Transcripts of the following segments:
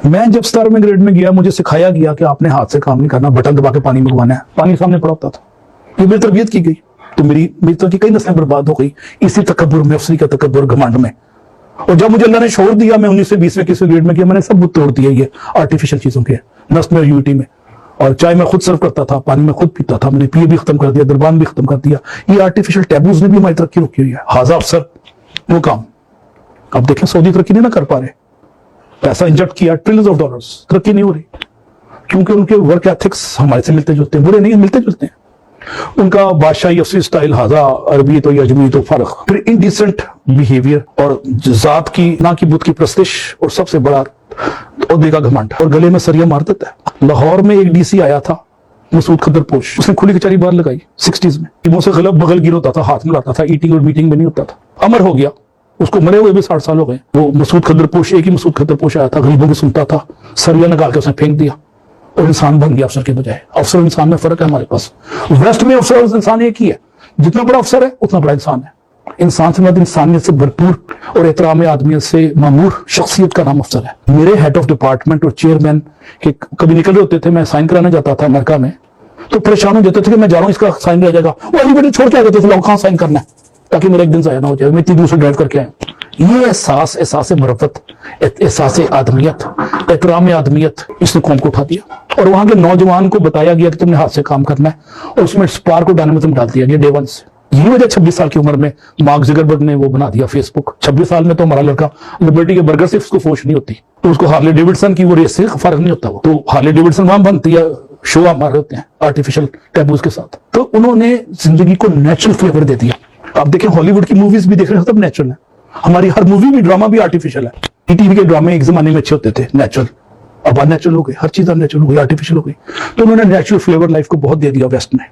میں جب 17ویں گریڈ میں گیا مجھے سکھایا گیا کہ آپ نے ہاتھ سے کام نہیں کرنا, بٹن دبا کے پانی منگوانا ہے, پانی سامنے پڑا ہوتا تھا. یہ میری تربیت کی گئی, تو میری تو کئی نسلیں برباد ہو گئی اسی تکبر میں, افسری کا تکبر, گھمنڈ میں. اور جب مجھے اللہ نے چھوڑ دیا, میں 19 سے 20 21 گریڈ میں کیا, میں نے سب توڑ دیا یہ آرٹیفیشل چیزوں کے نسل میں, یونٹی میں. اور چائے میں خود سرو کرتا تھا, پانی میں خود پیتا تھا, میں نے پیے بھی ختم کر دیا, دربان بھی ختم کر دیا. یہ آرٹیفیشل ٹیبوز نے بھی ہماری ترقی روکی ہوئی ہے. حاضر افسر وہ کام اب دیکھیں سعودی ترقی نہیں نہ کر پا رہے, پیسہ انجیکٹ کیا ٹریلینز آف ڈالرز, ترقی نہیں ہو رہی کیونکہ ان کے ورک ایتھکس ہمارے سے ملتے جلتے ہیں, برے نہیں ہیں, ملتے جلتے ہیں. ان کا بادشاہی افسری سٹائل ہاضا عربی تو یا اجمی تو فرق, پھر انڈیسنٹ بیہیویئر اور ذات کی نہ کی بت کی پرستش, اور سب سے بڑا عہدے کا گھمنڈ, اور گلے میں سریا مار دیتا ہے. لاہور میں ایک ڈی سی آیا تھا مسعود خضر پوش, اس نے کھلی کچہری باہر لگائی 60s میں, منہ سے غلط بغل گیر ہوتا تھا, ہاتھ ملاتا تھا, ایٹنگ اور میٹنگ میں نہیں ہوتا تھا. امر ہو گیا, اس کو مرے ہوئے بھی 60 سال ہو گئے. وہ مسعود خضر پوش, ایک ہی مسعود خضر پوش آیا تھا, غریبوں کی سنتا تھا, سریا نکال کے اس نے پھینک دیا اور انسان بن گیا افسر کے بجائے. افسر اور انسان میں فرق ہے ہمارے پاس. ویسٹ میں افسر اور انسان ایک ہی ہے, جتنا بڑا افسر ہے اتنا بڑا انسان ہے. انسان سے مراد انسانیت سے بھرپور اور احترام آدمیت سے معمور شخصیت کا نام افسر ہے. میرے ہیڈ آف ڈپارٹمنٹ اور چیئرمین کے کبھی نکل رہے ہوتے تھے, میں سائن کرانے جاتا تھا امریکہ میں, تو پریشان ہو جاتے تھے کہ میں جا رہا ہوں, اس کا سائن رہ جائے گا. وہ علی بیٹے چھوڑ کے آ جاتے تھے, لوگ کہاں سائن کرنا ہے تاکہ میرا ایک دن ضائع نہ ہو جائے, میں اتنی دور سے ڈرائیو کر کے آیا. یہ احساس مرفت, احساس آدمیت, احترام آدمیت, اس نے قوم کو اٹھا دیا. اور وہاں کے نوجوان کو بتایا گیا کہ تم نے ہاتھ سے کام کرنا ہے, اور اس میں اسپارک اور ڈائنامزم ڈال دیا گیا ڈے ون سے. یہ وجہ 26 سال کی عمر میں مارک زکربرگ نے وہ بنا دیا فیس بک. 26 سال میں تو ہمارا لڑکا لبرٹی کے برگر سے اس کو فوش نہیں ہوتی, تو اس کو ہارلے ڈیوڈسن کی وہ ریس سے فرق نہیں ہوتا. وہ تو ہارلے ڈیوڈسن وہاں بنتی ہے, شو ہمارے ہوتے ہیں آرٹیفیشل ٹیبوز کے ساتھ. تو انہوں نے زندگی کو نیچرل فلیور دے دیا. آپ دیکھیں ہالی ووڈ کی موویز بھی دیکھ رہے ہیں, سب نیچرل ہے. ہماری ہر مووی بھی, ڈرامہ بھی آرٹیفیشل ہے. ٹی وی کے ڈرامے ایک زمانے میں اچھے ہوتے تھے, نیچرل, اب نیچرل ہو گئے, ہر چیز نیچرل ہو گئی, آرٹیفیشل ہو گئی. تو انہوں نے نیچرل فلیور لائف کو بہت دے دیا ویسٹ میں.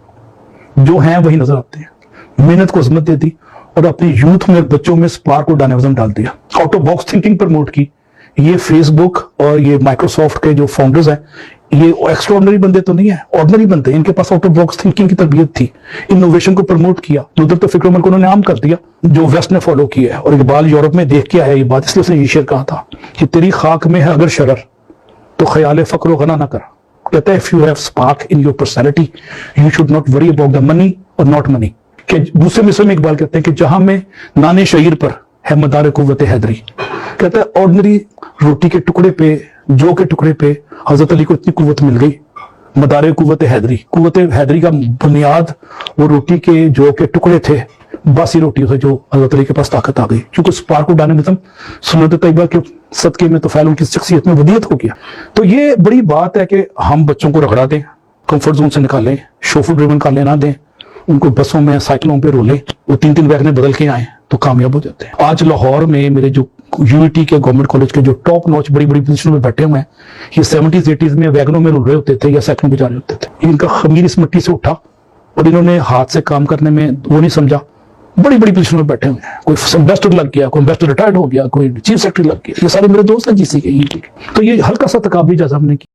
جو ہیں وہی نظر آتے ہیں, محنت کو عظمت دے دی, اور اپنی یوتھ میں بچوں میں سپارک اور ڈائنامزم ڈال دیا. Out of box thinking promote کی. یہ فیس بک اور یہ مائکروسافٹ کے جو فاؤنڈرز ہیں, یہ ایکسٹراڈنری بندے تو نہیں ہیں, آرڈنری بندے. ان کے pass out of box thinking کی تربیت تھی, انوویشن کو پروموٹ کیا, ندرت و فکر عمل کو انہوں نے عام کر دیا, جو ویسٹ نے فالو کیا ہے. اور اقبال یورپ میں دیکھ کے آیا یہ بات, اس لیے اس نے یہ شعر کہا تھا کہ تیری خاک میں ہے اگر شرر تو خیال فقر و غنا نہ کر. کہتا ہے if you have spark in your personality you should not worry about the money or not money. کہ دوسرے مصرع میں اقبال کہتے ہیں کہ جہاں میں نان شعیر پر ہے مدار قوت حیدری. کہتا ہے آرڈنری روٹی کے ٹکڑے پہ, جو کے ٹکڑے پہ حضرت علی کو اتنی قوت مل گئی, مدار قوت حیدری. قوت حیدری کا بنیاد وہ روٹی کے جو کے ٹکڑے تھے, باسی روٹی سے جو حضرت علی کے پاس طاقت آ گئی, کیونکہ سپارک و ڈائنامزم سنت طیبہ کے صدقے میں تو فعل ان کی شخصیت میں ودیت ہو گیا. تو یہ بڑی بات ہے کہ ہم بچوں کو رگڑا دیں, کمفرٹ زون سے نکالیں, شوفر ڈریون کر لینا دیں, ان کو بسوں میں سائیکلوں پہ رولیں, وہ 3 ویگنیں بدل کے آئیں تو کامیاب ہو جاتے ہیں. آج لاہور میں میرے جو یونٹی کے گورنمنٹ کالج کے جو ٹاپ نوچ بڑی بڑی پوزیشنوں میں بیٹھے ہوئے ہیں, یہ 70s 80s میں ویگنوں میں رول رہے ہوتے تھے یا سائیکلوں پہ جا رہے ہوتے تھے. ان کا خمیر اس مٹی سے اٹھا اور انہوں نے ہاتھ سے کام کرنے میں وہ نہیں سمجھا, بڑی بڑی پوزیشنوں میں بیٹھے ہوئے ہیں. کوئی امبیسڈر لگ گیا, کوئی امبیسڈر ریٹائرڈ ہو گیا, کوئی چیف سیکرٹری لگ گیا. یہ سارے میرے دوست ہیں جی سی کے. تو یہ ہلکا سا تقابلی جذب ہم نے کیا.